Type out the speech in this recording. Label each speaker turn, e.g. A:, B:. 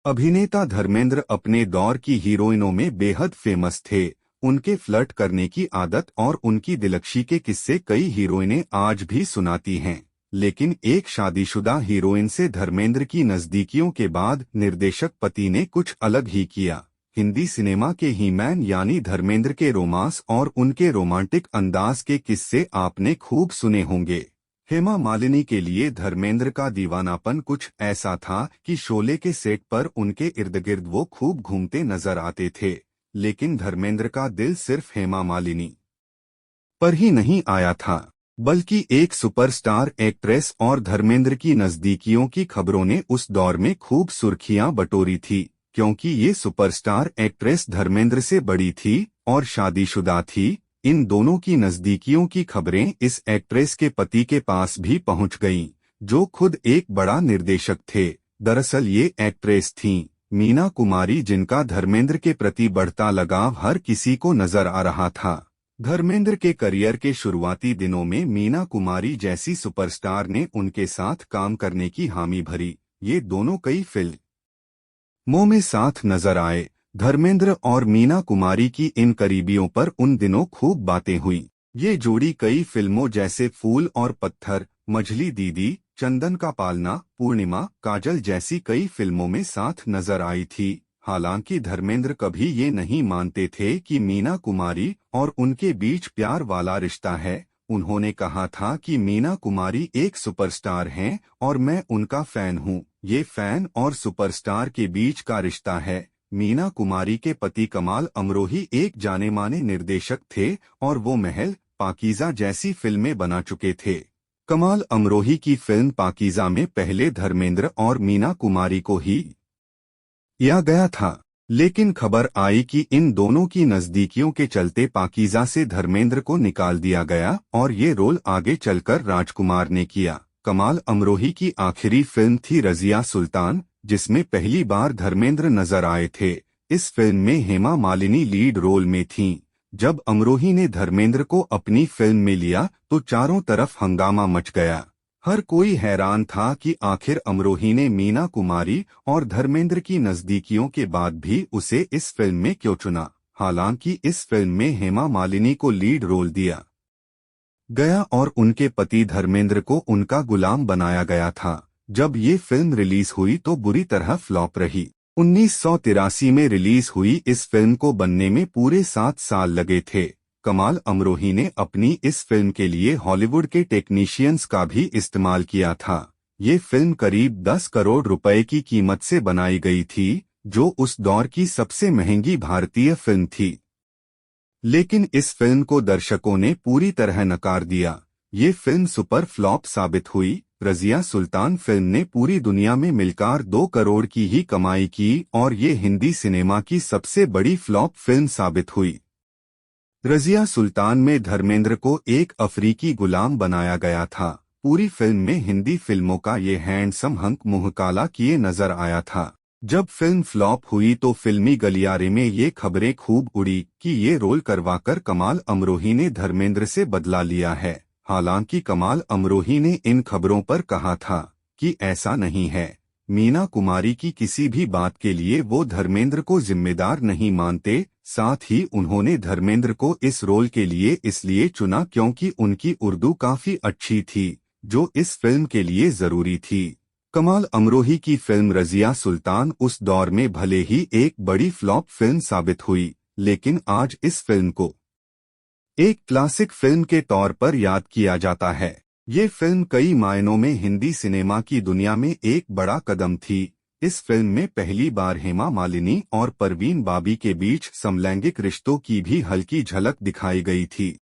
A: अभिनेता धर्मेंद्र अपने दौर की हीरोइनों में बेहद फेमस थे। उनके फ्लर्ट करने की आदत और उनकी दिलकशी के किस्से कई हीरोइनें आज भी सुनाती हैं। लेकिन एक शादीशुदा हीरोइन से धर्मेंद्र की नजदीकियों के बाद निर्देशक पति ने कुछ अलग ही किया। हिंदी सिनेमा के हीमैन यानी धर्मेंद्र के रोमांस और उनके रोमांटिक अंदाज के किस्से आपने खूब सुने होंगे। हेमा मालिनी के लिए धर्मेंद्र का दीवानापन कुछ ऐसा था कि शोले के सेट पर उनके इर्द गिर्द वो खूब घूमते नजर आते थे। लेकिन धर्मेंद्र का दिल सिर्फ हेमा मालिनी पर ही नहीं आया था, बल्कि एक सुपरस्टार एक्ट्रेस और धर्मेंद्र की नजदीकियों की खबरों ने उस दौर में खूब सुर्खियां बटोरी थी, क्योंकि ये सुपरस्टार एक्ट्रेस धर्मेंद्र से बड़ी थी और शादीशुदा थी। इन दोनों की नजदीकियों की खबरें इस एक्ट्रेस के पति के पास भी पहुंच गईं, जो खुद एक बड़ा निर्देशक थे। दरअसल ये एक्ट्रेस थीं मीना कुमारी, जिनका धर्मेंद्र के प्रति बढ़ता लगाव हर किसी को नजर आ रहा था। धर्मेंद्र के करियर के शुरुआती दिनों में मीना कुमारी जैसी सुपरस्टार ने उनके साथ काम करने की हामी भरी। ये दोनों कई फिल्मों में साथ नजर आए। धर्मेंद्र और मीना कुमारी की इन करीबियों पर उन दिनों खूब बातें हुई। ये जोड़ी कई फिल्मों जैसे फूल और पत्थर, मझली दीदी, चंदन का पालना, पूर्णिमा, काजल जैसी कई फिल्मों में साथ नजर आई थी। हालांकि धर्मेंद्र कभी ये नहीं मानते थे कि मीना कुमारी और उनके बीच प्यार वाला रिश्ता है। उन्होंने कहा था कि मीना कुमारी एक सुपरस्टार हैं और मैं उनका फैन हूँ। ये फैन और सुपरस्टार के बीच का रिश्ता है। मीना कुमारी के पति कमाल अमरोही एक जाने-माने निर्देशक थे और वो महल, पाकीज़ा जैसी फिल्में बना चुके थे। कमाल अमरोही की फिल्म पाकीज़ा में पहले धर्मेंद्र और मीना कुमारी को ही किया गया था, लेकिन खबर आई कि इन दोनों की नजदीकियों के चलते पाकीज़ा से धर्मेंद्र को निकाल दिया गया और ये रोल आगे चलकर राजकुमार ने किया। कमाल अमरोही की आखिरी फिल्म थी रज़िया सुल्तान, जिसमें पहली बार धर्मेंद्र नजर आए थे। इस फिल्म में हेमा मालिनी लीड रोल में थीं। जब अमरोही ने धर्मेंद्र को अपनी फिल्म में लिया तो चारों तरफ हंगामा मच गया। हर कोई हैरान था कि आखिर अमरोही ने मीना कुमारी और धर्मेंद्र की नजदीकियों के बाद भी उसे इस फिल्म में क्यों चुना। हालांकि इस फिल्म में हेमा मालिनी को लीड रोल दिया गया और उनके पति धर्मेंद्र को उनका गुलाम बनाया गया था। जब ये फिल्म रिलीज हुई तो बुरी तरह फ्लॉप रही। 1983 में रिलीज हुई इस फिल्म को बनने में पूरे 7 साल लगे थे। कमाल अमरोही ने अपनी इस फिल्म के लिए हॉलीवुड के टेक्नीशियंस का भी इस्तेमाल किया था। ये फिल्म करीब 10 करोड़ रुपए की कीमत से बनाई गई थी, जो उस दौर की सबसे महंगी भारतीय फिल्म थी। लेकिन इस फिल्म को दर्शकों ने पूरी तरह नकार दिया। ये फिल्म सुपर फ्लॉप साबित हुई। रज़िया सुल्तान फिल्म ने पूरी दुनिया में मिलकर 2 करोड़ की ही कमाई की और ये हिंदी सिनेमा की सबसे बड़ी फ्लॉप फिल्म साबित हुई। रज़िया सुल्तान में धर्मेंद्र को एक अफ्रीकी गुलाम बनाया गया था। पूरी फिल्म में हिंदी फिल्मों का ये हैंडसम हंक मुंह काला किए नजर आया था। जब फिल्म फ्लॉप हुई तो फिल्मी गलियारे में ये खबरें खूब उड़ी कि ये रोल करवाकर कमाल अमरोही ने धर्मेंद्र से बदला लिया है। हालांकि कमाल अमरोही ने इन खबरों पर कहा था कि ऐसा नहीं है। मीना कुमारी की किसी भी बात के लिए वो धर्मेंद्र को जिम्मेदार नहीं मानते। साथ ही उन्होंने धर्मेंद्र को इस रोल के लिए इसलिए चुना क्योंकि उनकी उर्दू काफी अच्छी थी, जो इस फिल्म के लिए जरूरी थी। कमाल अमरोही की फिल्म रज़िया सुल्तान उस दौर में भले ही एक बड़ी फ्लॉप फिल्म साबित हुई, लेकिन आज इस फिल्म को एक क्लासिक फिल्म के तौर पर याद किया जाता है। ये फिल्म कई मायनों में हिंदी सिनेमा की दुनिया में एक बड़ा कदम थी। इस फिल्म में पहली बार हेमा मालिनी और परवीन बाबी के बीच समलैंगिक रिश्तों की भी हल्की झलक दिखाई गई थी।